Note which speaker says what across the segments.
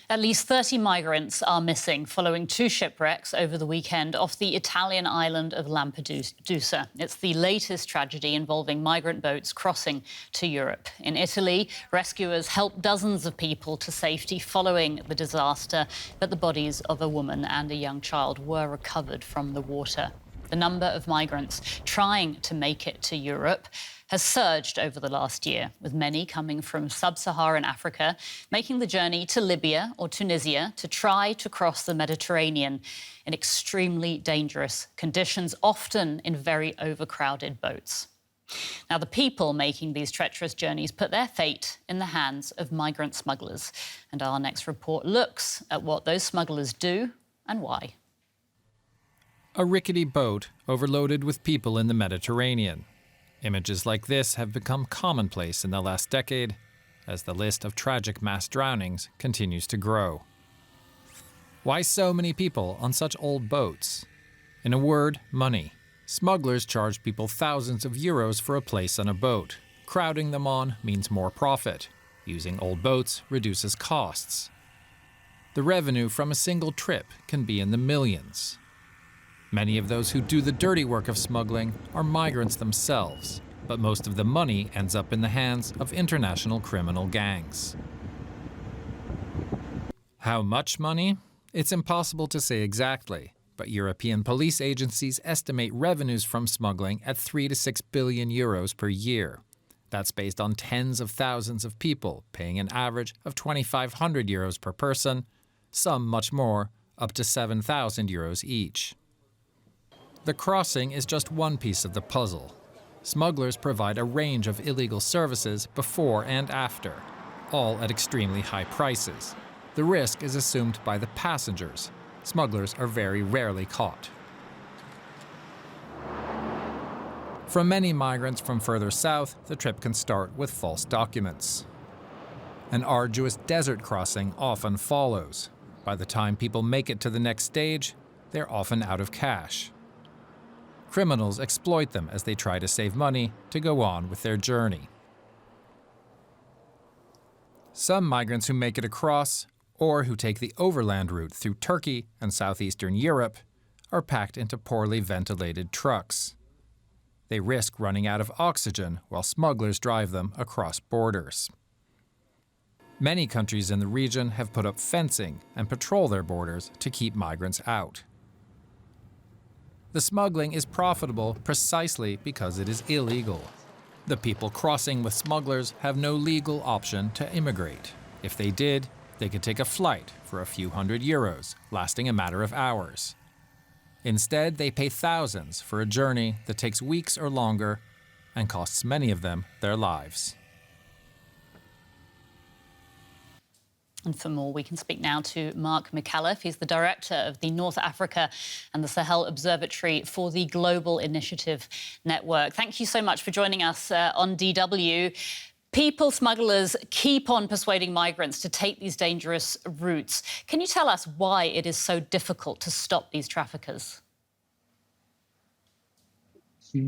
Speaker 1: At least 30 migrants are missing following two shipwrecks over the weekend off the Italian island of Lampedusa. It's the latest tragedy involving migrant boats crossing to Europe. In Italy, rescuers helped dozens of people to safety following the disaster, but the bodies of a woman and a young child were recovered from the water. The number of migrants trying to make it to Europe has surged over the last year, with many coming from sub-Saharan Africa, making the journey to Libya or Tunisia to try to cross the Mediterranean in extremely dangerous conditions, often in very overcrowded boats. Now, the people making these treacherous journeys put their fate in the hands of migrant smugglers. And our next report looks at what those smugglers do and why.
Speaker 2: A rickety boat overloaded with people in the Mediterranean. Images like this have become commonplace in the last decade as the list of tragic mass drownings continues to grow. Why so many people on such old boats? In a word, money. Smugglers charge people thousands of euros for a place on a boat. Crowding them on means more profit. Using old boats reduces costs. The revenue from a single trip can be in the millions. Many of those who do the dirty work of smuggling are migrants themselves, but most of the money ends up in the hands of international criminal gangs. How much money? It's impossible to say exactly, but European police agencies estimate revenues from smuggling at 3 to 6 billion euros per year. That's based on tens of thousands of people paying an average of 2,500 euros per person, some much more, up to 7,000 euros each. The crossing is just one piece of the puzzle. Smugglers provide a range of illegal services before and after, all at extremely high prices. The risk is assumed by the passengers. Smugglers are very rarely caught. For many migrants from further south, the trip can start with false documents. An arduous desert crossing often follows. By the time people make it to the next stage, they're often out of cash. Criminals exploit them as they try to save money to go on with their journey. Some migrants who make it across, or who take the overland route through Turkey and southeastern Europe, are packed into poorly ventilated trucks. They risk running out of oxygen while smugglers drive them across borders. Many countries in the region have put up fencing and patrol their borders to keep migrants out. The smuggling is profitable precisely because it is illegal. The people crossing with smugglers have no legal option to immigrate. If they did, they could take a flight for a few hundred euros, lasting a matter of hours. Instead, they pay thousands for a journey that takes weeks or longer and costs many of them their lives.
Speaker 1: And for more, we can speak now to Mark McAuliffe. He's the director of the North Africa and the Sahel Observatory for the Global Initiative Network. Thank you so much for joining us on DW. People smugglers keep on persuading migrants to take these dangerous routes. Can you tell us why it is so difficult to stop these traffickers?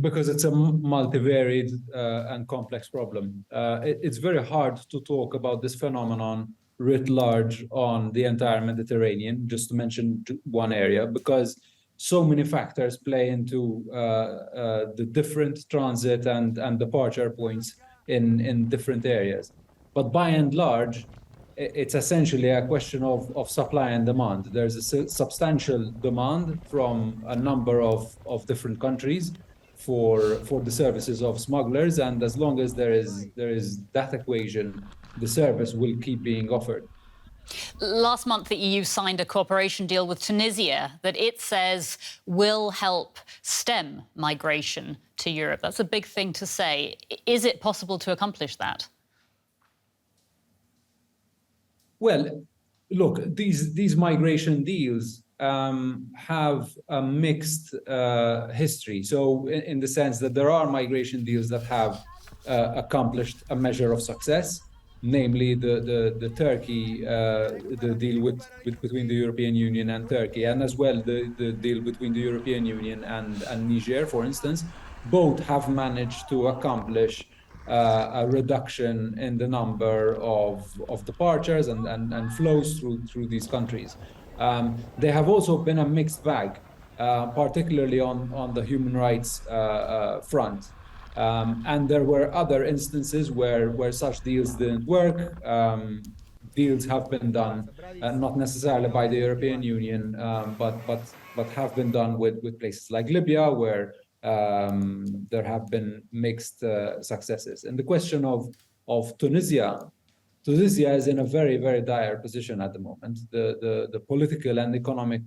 Speaker 3: Because it's a multivariate and complex problem. It's very hard to talk about this phenomenon writ large on the entire Mediterranean, just to mention one area, because so many factors play into the different transit and departure points in different areas. But by and large, it's essentially a question of supply and demand. There's a substantial demand from a number of different countries for the services of smugglers, and as long as there is that equation, the service will keep being offered.
Speaker 1: Last month, the EU signed a cooperation deal with Tunisia that it says will help stem migration to Europe. That's a big thing to say. Is it possible to accomplish that?
Speaker 3: Well, look, these migration deals have a mixed history. So in the sense that there are migration deals that have accomplished a measure of success, namely the Turkey, the deal between the European Union and Turkey, and as well the deal between the European Union and Niger, for instance. Both have managed to accomplish a reduction in the number of departures and flows through these countries. They have also been a mixed bag, particularly on the human rights front. And there were other instances where such deals didn't work. Deals have been done, not necessarily by the European Union, but have been done with places like Libya, where there have been mixed successes. And the question of Tunisia is in a very, very dire position at the moment. The political and economic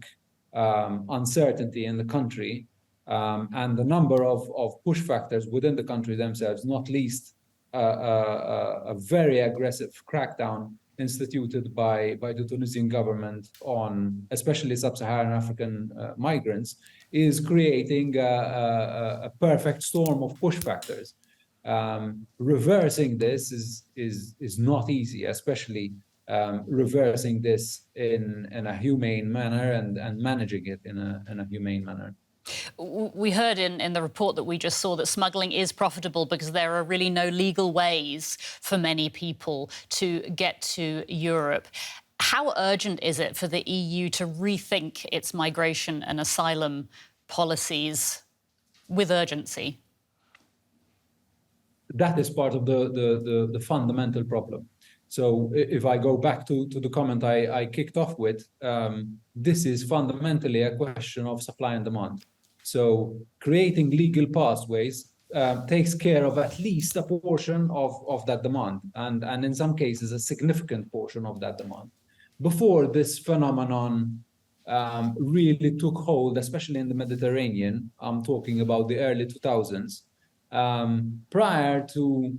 Speaker 3: uncertainty in the country and the number of push factors within the country themselves, not least a very aggressive crackdown instituted by the Tunisian government on especially sub-Saharan African migrants, is creating a perfect storm of push factors. Reversing this is not easy, especially reversing this in a humane manner and managing it in a humane manner.
Speaker 1: We heard in the report that we just saw that smuggling is profitable because there are really no legal ways for many people to get to Europe. How urgent is it for the EU to rethink its migration and asylum policies with urgency?
Speaker 3: That is part of the fundamental problem. So if I go back to the comment I kicked off with, this is fundamentally a question of supply and demand. So creating legal pathways takes care of at least a portion of that demand, and in some cases a significant portion of that demand. Before this phenomenon really took hold, especially in the Mediterranean, I'm talking about the early 2000s, prior to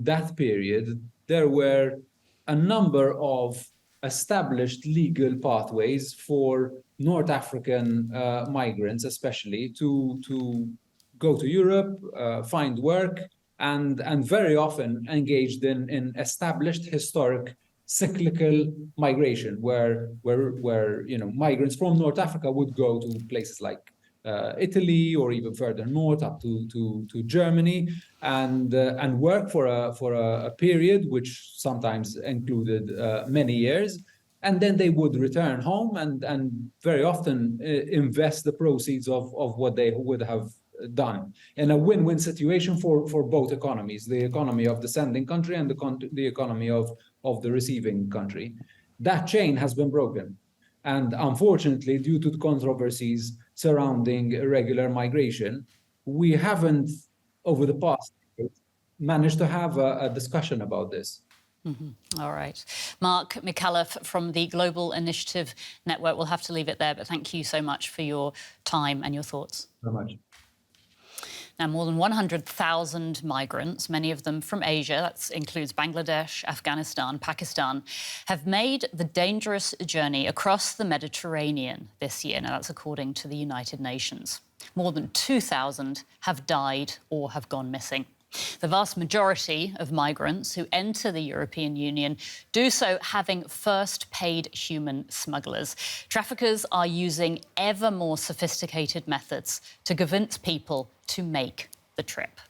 Speaker 3: that period, there were a number of established legal pathways for North African migrants, especially, to go to Europe, find work, and very often engaged in established historic cyclical migration, where migrants from North Africa would go to places like Italy or even further north up to Germany and work for a period which sometimes included many years, and then they would return home and very often invest the proceeds of what they would have done in a win-win situation for both economies, the economy of the sending country and the economy of the receiving country. That chain has been broken. And unfortunately, due to the controversies surrounding irregular migration, we haven't, over the past years, managed to have a discussion about this.
Speaker 1: Mm-hmm. All right. Mark McAuliffe from the Global Initiative Network. We'll have to leave it there, but thank you so much for your time and your thoughts.
Speaker 3: Very much.
Speaker 1: Now, more than 100,000 migrants, many of them from Asia, that includes Bangladesh, Afghanistan, Pakistan, have made the dangerous journey across the Mediterranean this year. Now, that's according to the United Nations. More than 2,000 have died or have gone missing. The vast majority of migrants who enter the European Union do so having first paid human smugglers. Traffickers are using ever more sophisticated methods to convince people to make the trip.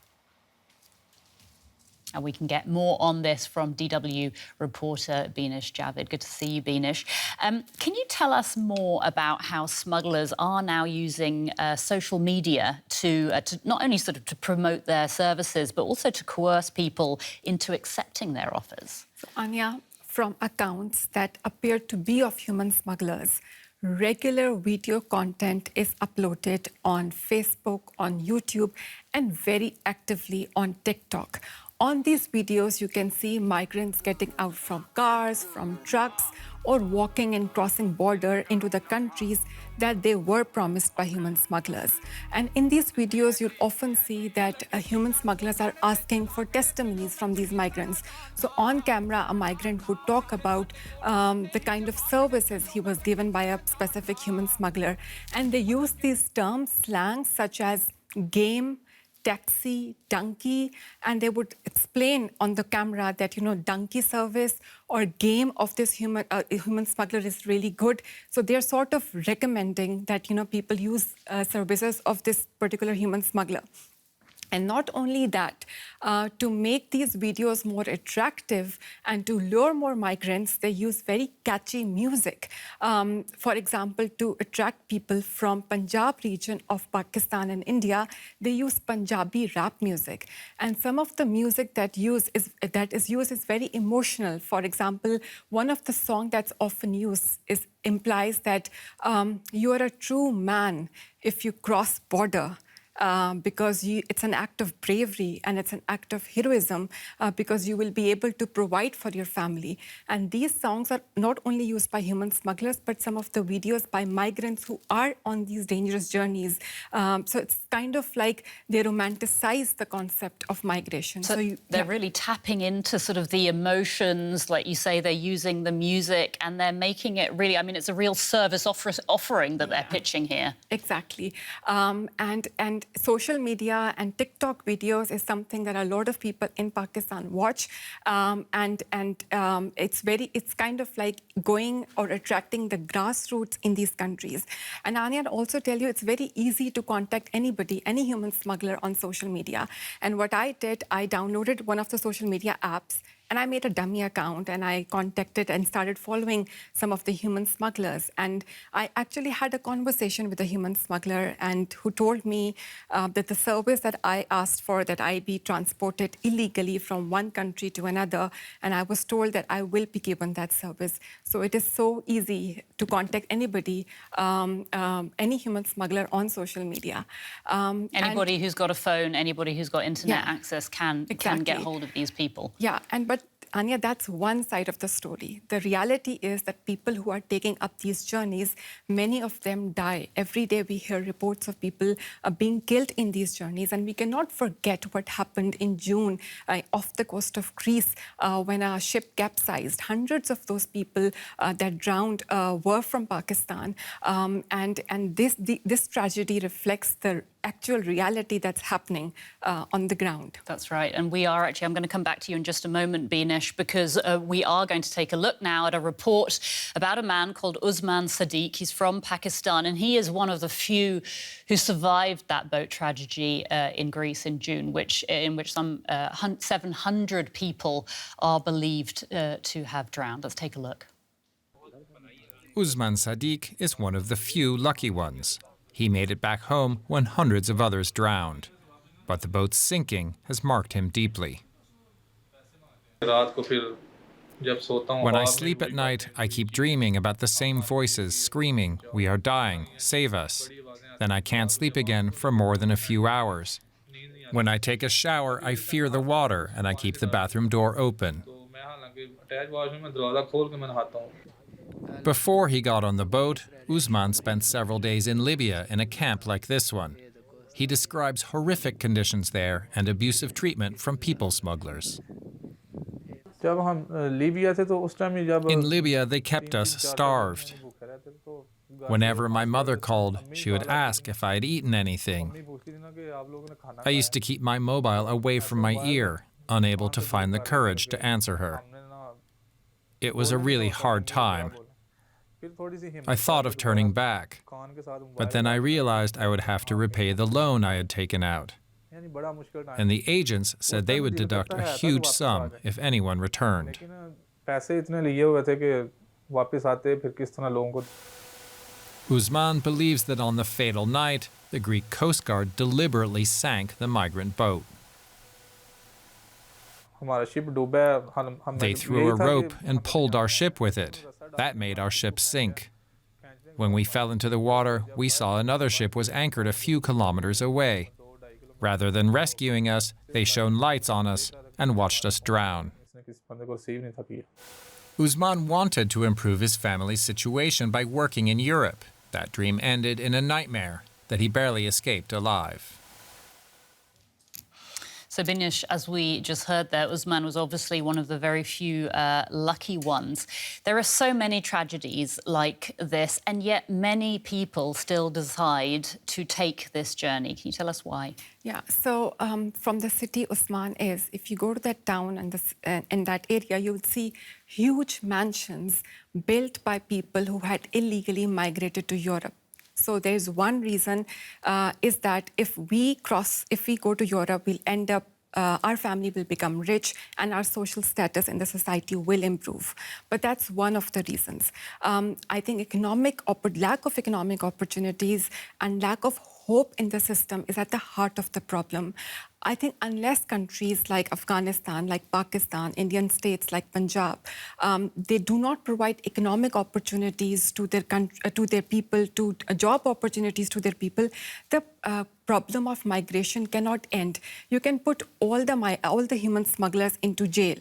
Speaker 1: And we can get more on this from DW reporter Beenish Javid. Good to see you, Beenish. Can you tell us more about how smugglers are now using social media to not only sort of to promote their services, but also to coerce people into accepting their offers?
Speaker 4: So, Anya, from accounts that appear to be of human smugglers, regular video content is uploaded on Facebook, on YouTube, and very actively on TikTok. On these videos, you can see migrants getting out from cars, from trucks, or walking and crossing border into the countries that they were promised by human smugglers. And in these videos, you'll often see that human smugglers are asking for testimonies from these migrants. So on camera, a migrant would talk about the kind of services he was given by a specific human smuggler. And they use these terms, slangs such as game, taxi, donkey, and they would explain on the camera that, donkey service or game of this human smuggler is really good. So they're sort of recommending that, people use services of this particular human smuggler. And not only that, to make these videos more attractive and to lure more migrants, they use very catchy music. For example, to attract people from Punjab region of Pakistan and India, they use Punjabi rap music. And some of the music that is used is very emotional. For example, one of the songs that's often used implies that you are a true man if you cross border. Because it's an act of bravery and it's an act of heroism because you will be able to provide for your family. And these songs are not only used by human smugglers, but some of the videos by migrants who are on these dangerous journeys. So it's kind of like they romanticize the concept of migration.
Speaker 1: So they're really tapping into sort of the emotions, like you say, they're using the music and they're making it really, I mean, it's a real service offering that they're pitching here.
Speaker 4: Exactly. And social media and TikTok videos is something that a lot of people in Pakistan watch, it's kind of like going or attracting the grassroots in these countries. And Anya, I'd also tell you, it's very easy to contact anybody, any human smuggler on social media. And what I did, I downloaded one of the social media apps and I made a dummy account and I contacted and started following some of the human smugglers. And I actually had a conversation with a human smuggler and who told me that the service that I asked for, that I be transported illegally from one country to another. And I was told that I will be given that service. So it is so easy to contact anybody, any human smuggler on social media.
Speaker 1: Anybody who's got a phone, anybody who's got internet access can get hold of these people.
Speaker 4: Yeah, but Anya, that's one side of the story. The reality is that people who are taking up these journeys, many of them die. Every day we hear reports of people being killed in these journeys. And we cannot forget what happened in June off the coast of Greece when a ship capsized. Hundreds of those people that drowned were from Pakistan. And this tragedy reflects the actual reality that's happening on the ground.
Speaker 1: That's right. And we are actually, I'm going to come back to you in just a moment, Binesh, because we are going to take a look now at a report about a man called Usman Sadiq. He's from Pakistan, and he is one of the few who survived that boat tragedy in Greece in June, in which some 700 people are believed to have drowned. Let's take a look.
Speaker 2: Usman Sadiq is one of the few lucky ones. He made it back home when hundreds of others drowned. But the boat's sinking has marked him deeply. When I sleep at night, I keep dreaming about the same voices screaming, "We are dying, save us." Then I can't sleep again for more than a few hours. When I take a shower, I fear the water and I keep the bathroom door open. Before he got on the boat, Usman spent several days in Libya in a camp like this one. He describes horrific conditions there and abusive treatment from people smugglers. In Libya, they kept us starved. Whenever my mother called, she would ask if I had eaten anything. I used to keep my mobile away from my ear, unable to find the courage to answer her. It was a really hard time. I thought of turning back, but then I realized I would have to repay the loan I had taken out. And the agents said they would deduct a huge sum if anyone returned. Usman believes that on the fatal night, the Greek Coast Guard deliberately sank the migrant boat. They threw a rope and pulled our ship with it. That made our ship sink. When we fell into the water, we saw another ship was anchored a few kilometers away. Rather than rescuing us, they shone lights on us and watched us drown. Usman wanted to improve his family's situation by working in Europe. That dream ended in a nightmare that he barely escaped alive.
Speaker 1: So, Binesh, as we just heard there, Usman was obviously one of the very few lucky ones. There are so many tragedies like this, and yet many people still decide to take this journey. Can you tell us why?
Speaker 4: Yeah, so from the city Usman is, if you go to that town and in that area, you would see huge mansions built by people who had illegally migrated to Europe. So there's one reason is that if we go to Europe, we'll end up our family will become rich and our social status in the society will improve. But that's one of the reasons. I think lack of economic opportunities and lack of hope in the system is at the heart of the problem. I think unless countries like Afghanistan, like Pakistan, Indian states like Punjab, they do not provide economic opportunities to their people, to job opportunities to their people, the problem of migration cannot end. You can put all the human smugglers into jail,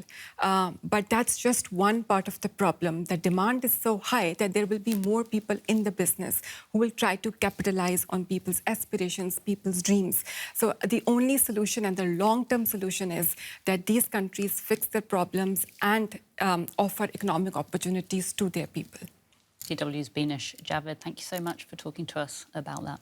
Speaker 4: but that's just one part of the problem. The demand is so high that there will be more people in the business who will try to capitalize on people's aspirations, people's dreams. So the only solution and the long-term solution is that these countries fix their problems and offer economic opportunities to their people.
Speaker 1: DW's Beenish Javed, thank you so much for talking to us about that.